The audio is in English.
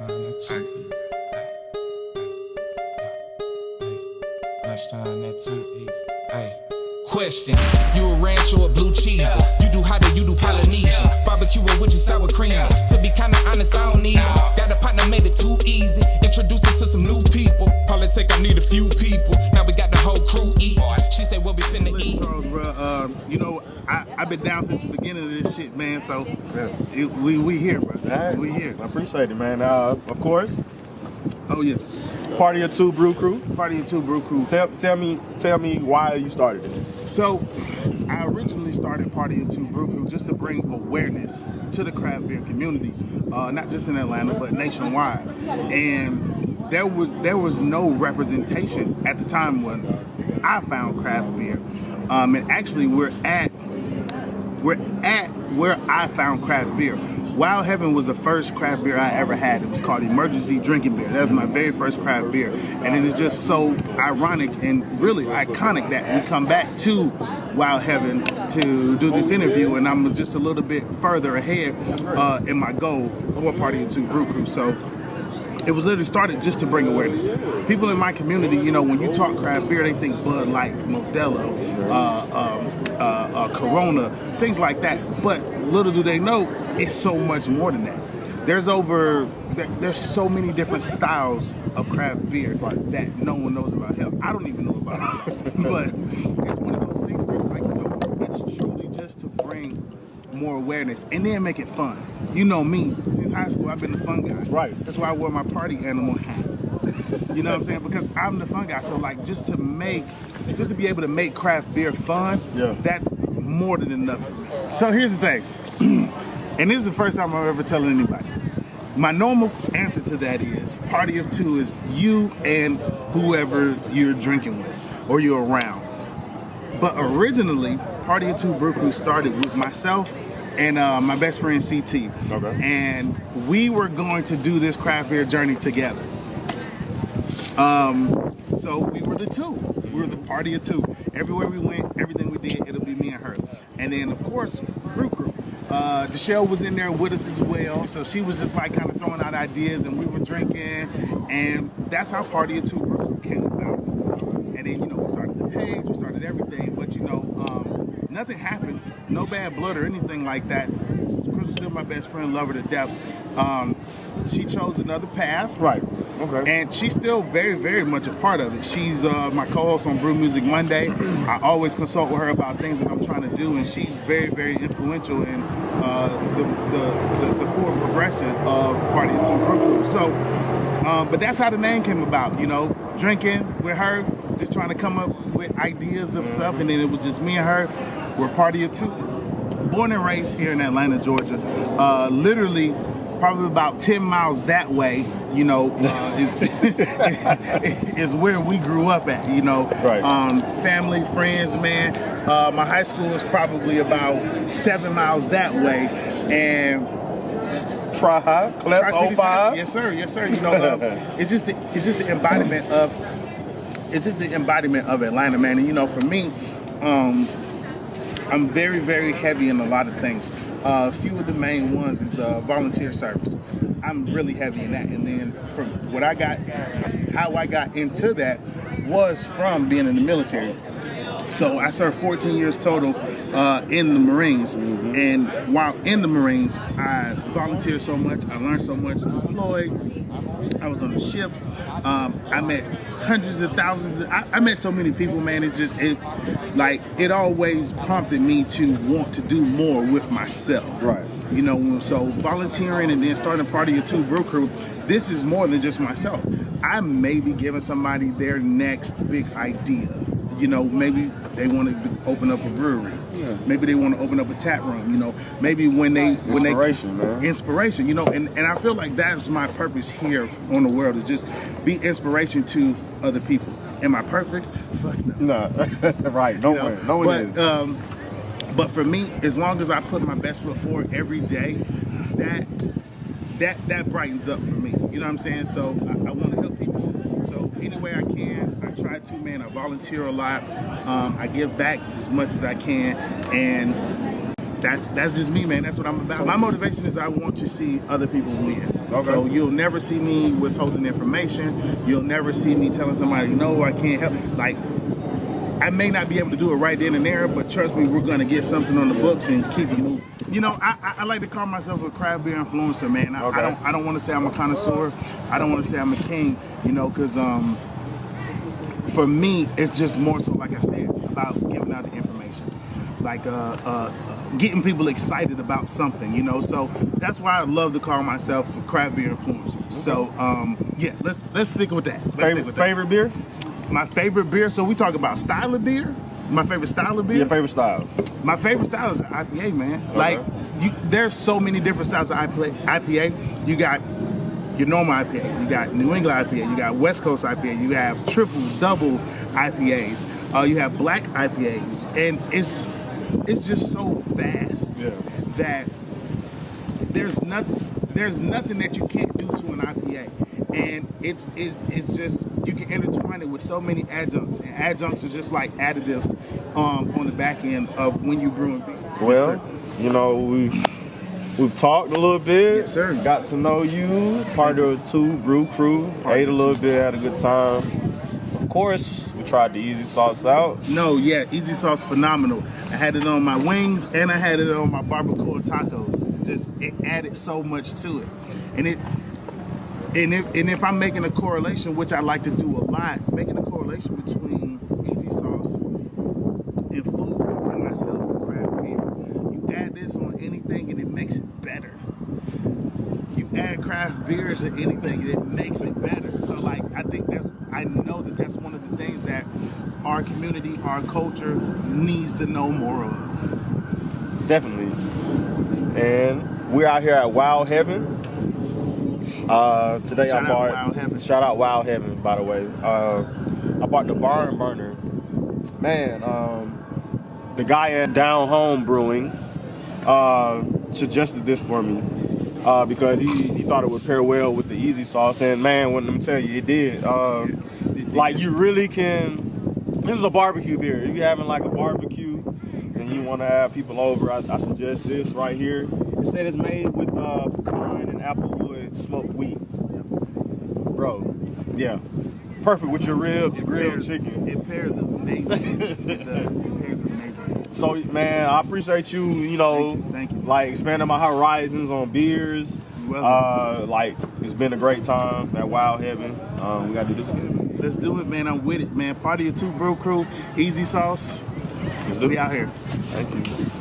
Lunchtime at 2 Easy. Lunchtime at 2 Easy. Hey. Question, you a ranch or a blue cheese? You do hotter, you do Polynesian. Barbecue with your sour cream. To be kinda honest, I don't need them. Got a partner, made it too easy. Introduce us to some new people. Politic, I need a few people. Now we got the whole crew eating. She said, what we finna eat? Charles, bro, you know, I've been down since the beginning of this shit, man. So we here, bro. Right. We here. I appreciate it, man. Of course, Oh yes. Party of Two Brew Crew. Party of Two Brew Crew. Tell me why you started it. So, I originally started Party of Two Brew Crew just to bring awareness to the craft beer community, not just in Atlanta but nationwide. And there was no representation at the time when I found craft beer. And actually, we're at where I found craft beer. Wild Heaven was the first craft beer I ever had. It was called Emergency Drinking Beer. That was my very first craft beer. And it is just so ironic and really iconic that we come back to Wild Heaven to do this interview, and I'm just a little bit further ahead in my goal for Party of Two Brew Crew. So it was literally started just to bring awareness. People in my community, you know, when you talk craft beer, they think Bud Light, Modelo, Corona, things like that. But little do they know, it's so much more than that. There's so many different styles of craft beer that no one knows about. Hell, I don't even know about it. But it's one of those things where it's like, you know, it's truly just to bring more awareness and then make it fun. You know me, since high school I've been the fun guy. Right. That's why I wore my party animal hat. You know what I'm saying? Because I'm the fun guy. So like just to be able to make craft beer fun, that's more than enough for me. So here's the thing. And this is the first time I'm ever telling anybody this. My normal answer to that is Party of Two is you and whoever you're drinking with or you're around. But originally, Party of Two Brew Crew started with myself and my best friend CT. Okay. And we were going to do this craft beer journey together. So we were the two. We were the Party of Two. Everywhere we went, everything we did, it'll be me and her. And then, of course, Brew Crew. Deshelle was in there with us as well, so she was just like kind of throwing out ideas, and we were drinking, and that's how Party of Two Brew Crew came about. And then, you know, we started the page, we started everything, but you know, nothing happened, no bad blood or anything like that. Chris is still my best friend, love her to death. She chose another path. Right. Okay. And she's still very, very much a part of it. She's my co-host on Brew Music Monday. I always consult with her about things that I'm trying to do, and she's very, very influential in the forward progression of Party of Two Brew Crew. So, but that's how the name came about. You know, drinking with her, just trying to come up with ideas of stuff, and then it was just me and her. We're Party of Two. Born and raised here in Atlanta, Georgia. Literally, probably about 10 miles that way, you know, is where we grew up at, you know. Right. Family, friends, man. My high school is probably about 7 miles that way. And Class 05. Yes, sir. Yes, sir. You know, it's just the embodiment of Atlanta, man. And you know, for me, I'm very, very heavy in a lot of things. A few of the main ones is volunteer service. I'm really heavy in that. And then from what I got, how I got into that was from being in the military. So I served 14 years total in the Marines. And while in the Marines, I volunteered so much. I learned so much. Deployed. I was on the ship. I met hundreds of thousands. I met so many people, man. It always prompted me to want to do more with myself. Right. You know, so volunteering and then starting Party of Two Brew Crew, this is more than just myself. I may be giving somebody their next big idea. You know, maybe they want to open up a brewery. Yeah. Maybe they want to open up a tap room. You know, maybe inspiration. You know, and I feel like that's my purpose here on the world, is just be inspiration to other people. Am I perfect? Fuck no. No, right? No one. No one is. But for me, as long as I put my best foot forward every day, that brightens up for me. You know what I'm saying? So I want to help people. So any way I can, I try to, man. I volunteer a lot. I give back as much as I can, and that's just me, man. That's what I'm about. My motivation is I want to see other people win. Okay. So you'll never see me withholding information. You'll never see me telling somebody, no, I can't help. Like, I may not be able to do it right then and there, but trust me, we're gonna get something on the books and keep it moving. You know, I like to call myself a craft beer influencer, man. I don't want to say I'm a connoisseur. I don't want to say I'm a king, you know, because for me, it's just more so, like I said, about giving out the information, like getting people excited about something, you know. So that's why I love to call myself a craft beer influencer. Okay. So yeah, let's stick with that. Favorite beer? My favorite beer. So we talk about style of beer. My favorite style of beer. Your favorite style? My favorite style is IPA, man. Okay. Like there's so many different styles of IPA. You got your normal IPA, you got New England IPA, you got West Coast IPA, you have triple, double IPAs, you have black IPAs, and it's just so vast that there's nothing that you can't do to an IPA, and it's just, you can intertwine it with so many adjuncts, and adjuncts are just like additives on the back end of when you brew beer. Well, yes, you know, we've talked a little bit. Yes, sir. Got to know you. Part of the 2 Brew Crew. Ate a little bit, had a good time. Of course, we tried the Eezy sauce out. No, yeah, Eezy sauce phenomenal. I had it on my wings and I had it on my barbacoa tacos. It's just, it added so much to it, and if I'm making a correlation, which I like to do a lot, making a correlation between Eezy sauce and food and myself and craft beer. You add this on anything and it makes it better. You add craft beers to anything and it makes it better. So like, I know that that's one of the things that our community, our culture needs to know more of. Definitely. And we're out here at Wild Heaven. Today Shout I bought, out Wild Heaven. Shout out Wild Heaven, by the way. I bought the Barn Burner. Man, the guy at Down Home Brewing suggested this for me because he thought it would pair well with the Eezy sauce, and man, let me tell you, it did. Like, you really can. This is a barbecue beer. If you're having like a barbecue and you want to have people over, I suggest this right here. It said it's made with pecan and applewood smoked wheat. Bro, yeah. Perfect with your ribs, grilled chicken. It pairs amazing. It pairs amazing. So, man, I appreciate you, you know, Thank you. like expanding my horizons on beers. You're welcome. Like, it's been a great time at Wild Heaven. We got to do this again. Let's do it, man. I'm with it, man. Part of your 2 Brew Crew, Eezy sauce. Let's do We it. out here. Thank you.